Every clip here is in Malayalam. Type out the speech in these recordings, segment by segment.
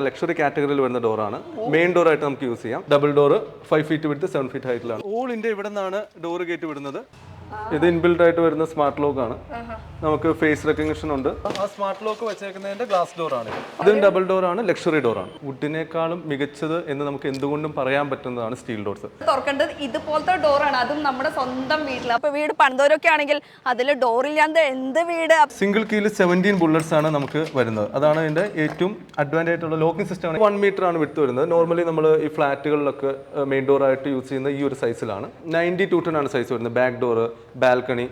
ലക്ഷറി കാറ്റഗറിയിൽ വരുന്ന ഡോറാണ്. മെയിൻ ഡോർ ആയിട്ട് നമുക്ക് യൂസ് ചെയ്യാം. Double door 5 feet width 7 feet ഹൈറ്റിലാണ്. ഓൾ ഇന്ത്യ ഇവിടെ നിന്നാണ് ഡോർ ഗേറ്റ് വിടുന്നത്. ഇത് ഇൻബിൽഡ് ആയിട്ട് വരുന്ന സ്മാർട്ട് ലോക്ക് ആണ്. നമുക്ക് ഫേസ് റെക്കഗ്നിഷൻ ഉണ്ട്. ആ സ്മാർട്ട് ലോക്ക് വെച്ചേക്കുന്നതിന്റെ ഗ്ലാസ് ഡോർ ആണ്. ഇതും ഡബിൾ ഡോർ ആണ്, ലക്ഷറി ഡോർ ആണ്. വുഡിനേക്കാളും മികച്ചത് എന്ന് നമുക്ക് എന്തുകൊണ്ടും പറയാൻ പറ്റുന്നതാണ് സ്റ്റീൽ ഡോർസ്. തുറക്കേണ്ടത് ഇതുപോലത്തെ ഡോറാണ്, അതും നമ്മുടെ സ്വന്തം വീട്ടിൽ. അപ്പൊ വീട് പണിതവരൊക്കെ ആണെങ്കിൽ അതിൽ ഡോറില്ലാതെ എന്ത് വീട്. സിംഗിൾ കീയിൽ 17 ബുള്ളറ്റ്സ് ആണ് നമുക്ക് വരുന്നത്. അതാണ് ഇതിന്റെ ഏറ്റവും അഡ്വാൻറ്റേജ് ആയിട്ടുള്ള ലോക്കിംഗ് സിസ്റ്റം ആണ്. 1 മീറ്റർ ആണ് വിട്ട് വരുന്നത്. നോർമലി നമ്മൾ ഈ ഫ്ലാറ്റുകളിലൊക്കെ മെയിൻ ഡോർ ആയിട്ട് യൂസ് ചെയ്യുന്ന ഈ ഒരു സൈസിലാണ്. 90-10 ആണ് സൈസ് വരുന്നത്. Back door, balcony,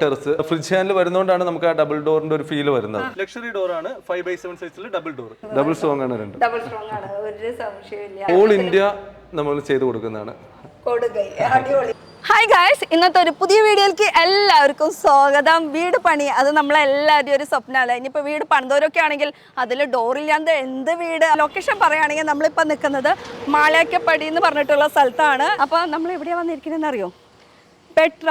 terrace, fridge handle വരുന്നതുകൊണ്ടാണ് നമുക്ക് ആ ഡബിൾ ഡോറിന്റെ ഒരു ഫീൽ വരുന്നത്. ലക്ഷറി ഡോർ ആണ്. 5x7 സൈസിൽ ഡബിൾ ഡോർ. ഡബിൾ സ്ട്രോങ് ആണ്. ഡബിൾ സ്ട്രോങ് ആണ്, ഒരു സംശയമില്ല. ഓൾ ഇന്ത്യ നമ്മൾ ചെയ്തു കൊടുക്കുന്നതാണ്. ഹായ് ഗായ്സ്, ഇന്നത്തെ ഒരു പുതിയ വീഡിയോയിലേക്ക് എല്ലാവർക്കും സ്വാഗതം. വീട് പണി അത് നമ്മളെല്ലാവരും ഒരു സ്വപ്നമല്ല. ഇനിയിപ്പോൾ വീട് പണിതവരൊക്കെ ആണെങ്കിൽ അതിൽ ഡോറില്ലാതെ എന്ത് വീട്. ലൊക്കേഷൻ പറയുകയാണെങ്കിൽ നമ്മളിപ്പോൾ നിൽക്കുന്നത് മാളയാക്കപ്പടി എന്ന് പറഞ്ഞിട്ടുള്ള സ്ഥലത്താണ്. അപ്പോൾ നമ്മൾ എവിടെയാണ് വന്നിരിക്കുന്നതെന്ന് അറിയോ? Petra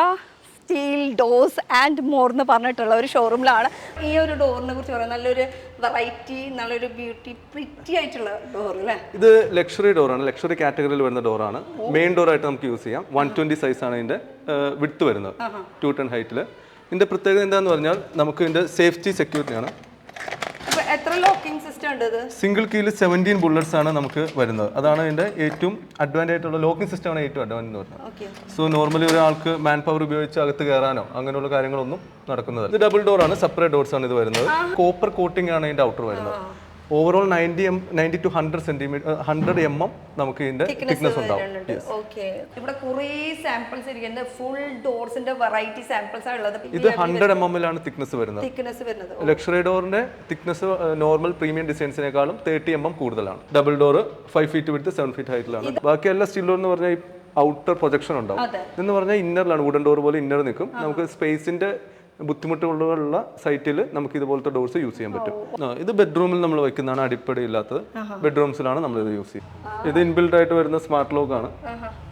steel doors and more എന്ന് പറഞ്ഞിട്ടുള്ള ഒരു ഷോറൂമിലാണ്. ഈ ഒരു ഡോറിനെ കുറിച്ച് പറയാം, നല്ലൊരു വെറൈറ്റി, നല്ലൊരു ബ്യൂട്ടി, പ്രിറ്റി ആയിട്ടുള്ള ഡോർ അല്ലേ. ഇത് ലക്ഷറി ഡോറാണ്. ലക്ഷറി കാറ്റഗറിയിൽ വരുന്ന ഡോറാണ്. മെയിൻ ഡോർ ആയിട്ട് നമുക്ക് യൂസ് ചെയ്യാം. 120 സൈസാണ് ഇതിന്റെ വിഡ്ത്ത് വരുന്നത്, 210 ഹൈറ്റിൽ. ഇതിന്റെ പ്രത്യേകത എന്താണെന്ന് പറഞ്ഞാൽ നമുക്ക് ഇതിന്റെ സേഫ്റ്റി സെക്യൂരിറ്റിയാണ്. എത്ര ലോക്കിംഗ് സിസ്റ്റം ഉണ്ട്? ഇത് സിംഗിൾ കീയിൽ 17 ബുള്ളറ്റ്സ് ആണ് നമുക്ക് വരുന്നത്. അതാണ് ഇതിന്റെ ഏറ്റവും അഡ്വാൻറ്റേജ് ആയിട്ടുള്ള ലോക്കിംഗ് സിസ്റ്റം ആണ് ഏറ്റവും അഡ്വാൻറ്റേജ് എന്ന് പറയുന്നത്. സോ നോർമലി ഒരാൾക്ക് മാൻ പവർ ഉപയോഗിച്ച് അകത്ത് കയറാനോ അങ്ങനെയുള്ള കാര്യങ്ങളൊന്നും നടക്കുന്നത്. ഇത് ഡബിൾ ഡോർ ആണ്, സെപ്പറേറ്റ് ഡോർസ് ആണ് ഇത് വരുന്നത്. കോപ്പർ കോട്ടിംഗ് ആണ് ഇതിന്റെ ഔട്ടർ വരുന്നത്. ഓവറോൾ 90 to 100 mm നമുക്ക് ഇതിന്റെ തിക്നെസ് ഉണ്ടാവും. ഇവിടെ കുറേ സാമ്പിൾസ് ഇരിക്കുന്നത്, ഫുൾ ഡോർസിന്റെ വെറൈറ്റി സാമ്പിൾസ് ആണ് ഉള്ളത്. ഇത് 100 mm ലാണ് തിക്നെസ് വരുന്നത്. ലക്ഷറി ഡോറിന്റെ തിക്നെസ് നോർമൽ പ്രീമിയം ഡിസൈൻസിനേക്കാളും 30 mm കൂടുതലാണ്. Double door 5 feet width 7 feet ഹൈറ്റിലാണ്. ബാക്കി എല്ലാ സ്റ്റീൽ ഡോർ എന്ന് പറഞ്ഞാൽ ഔട്ടർ പ്രൊജക്ഷൻ ഉണ്ടാവും. എന്ന് പറഞ്ഞാൽ ഇന്നറിലാണ്, വുഡൻ ഡോർ പോലെ ഇന്നർ നിൽക്കും. നമുക്ക് സ്പേസിന്റെ ബുദ്ധിമുട്ടുള്ള സൈറ്റിൽ നമുക്ക് ഇതുപോലത്തെ ഡോർസ് യൂസ് ചെയ്യാൻ പറ്റും. ഇത് ബെഡ്റൂമിൽ നമ്മൾ വെക്കുന്നതാണ്, അടിപ്പടി ഇല്ലാത്തത്. ബെഡ്റൂംസിലാണ് നമ്മൾ ഇത് യൂസ് ചെയ്യുന്നത്. ഇത് ഇൻബിൽഡ് ആയിട്ട് വരുന്ന സ്മാർട്ട് ലോക്ക് ആണ്.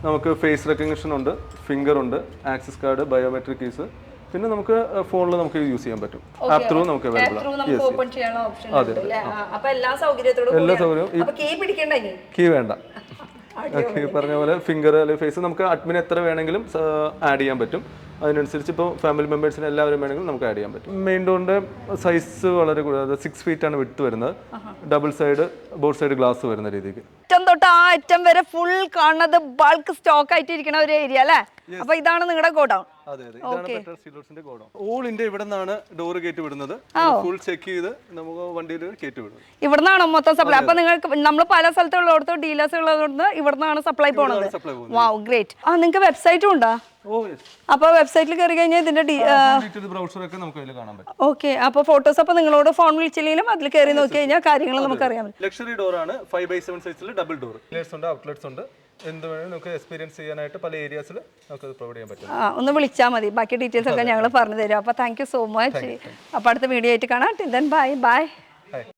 നമുക്ക് ഫേസ് റെക്കഗ്നിഷൻ ഉണ്ട്, ഫിംഗർ ഉണ്ട്, ആക്സസ് കാർഡ്, ബയോമെട്രിക് കീസ്. പിന്നെ നമുക്ക് ഫോണിൽ നമുക്ക് യൂസ് ചെയ്യാൻ പറ്റും. ആപ്പ് ത്രൂ നമുക്ക് അവൈലബിൾ ആണ്. എല്ലാ സൗകര്യവും. കീ വേണ്ട. പറഞ്ഞ പോലെ ഫിംഗർ അല്ലെങ്കിൽ ഫേസ് നമുക്ക് അഡ്മിൻ എത്ര വേണമെങ്കിലും ആഡ് ചെയ്യാൻ പറ്റും. അതിനനുസരിച്ച് ഇപ്പോൾ ഫാമിലി മെമ്പേഴ്സിന് എല്ലാവരും വേണമെങ്കിലും നമുക്ക് ആഡ് ചെയ്യാൻ പറ്റും. മെയിൻ ഡോറിന്റെ സൈസ് വളരെ കൂടുതൽ 6 ഫീറ്റ് ആണ് വിഡ്ത്ത് വരുന്നത്. Double side, board side glass വരുന്ന രീതിക്ക്. ഏറ്റവും തൊട്ട് ആ അറ്റം വരെ ഫുൾ കാണുന്നത് ബൾക്ക് സ്റ്റോക്ക് ആയിട്ട് ഇരിക്കുന്ന ഒരു ഏരിയ അല്ലേ. അപ്പൊ ഇതാണ് നിങ്ങളുടെ ഗോഡൌൺ. ഓൾ ഇന്ത്യ ഇവിടെ നിന്നാണ് ഡോർ ഗേറ്റ് വിടുന്നത്. ഫുൾ ചെക്ക് ചെയ്ത് നമുക്ക് വണ്ടിയിൽ കയറ്റി വിടും. ഇവിടുന്നാണോ മൊത്തം സപ്ലൈ? അപ്പൊ നിങ്ങൾക്ക് നമ്മൾ പല സ്ഥലത്തുള്ളടത്ത് ഡീലേഴ്സ് ഉള്ളതുകൊണ്ട് ഇവിടുന്നാണ് സപ്ലൈ പോണത്. വാവ്, ഗ്രേറ്റ്. നിങ്ങൾക്ക് വെബ്സൈറ്റും ഉണ്ടോ? അപ്പൊ വെബ്സൈറ്റിൽ കയറി കഴിഞ്ഞാൽ ഇതിന്റെ ഓക്കെ. അപ്പൊ ഫോട്ടോസ് അപ്പൊ നിങ്ങളോട് ഫോൺ വിളിച്ചില്ലെങ്കിലും അതിൽ കയറി നോക്കി കഴിഞ്ഞാൽ കാര്യങ്ങൾ നമുക്ക് അറിയാം. ലക്ഷറി ഡോർ ആണ്. 5x7 സൈസിൽ ഡബിൾ ഡോർ. ഔട്ട്ലെറ്റ്സ് ഉണ്ട്. എന്ത് വേണമെങ്കിലും നമുക്ക് എക്സ്പീരിയൻസ് ചെയ്യാനായിട്ട് പല ഏരിയാസിൽ നമുക്ക് പ്രൊവൈഡ് ചെയ്യാൻ പറ്റും. ഒന്ന് വിളിച്ചാൽ മതി, ബാക്കി ഡീറ്റെയിൽസ് ഒക്കെ ഞങ്ങൾ പറഞ്ഞു തരാം. അപ്പൊ താങ്ക് യു സോ മച്ച്. അപ്പൊ അടുത്ത വീഡിയോ ആയിട്ട് കാണാം. Bye bye.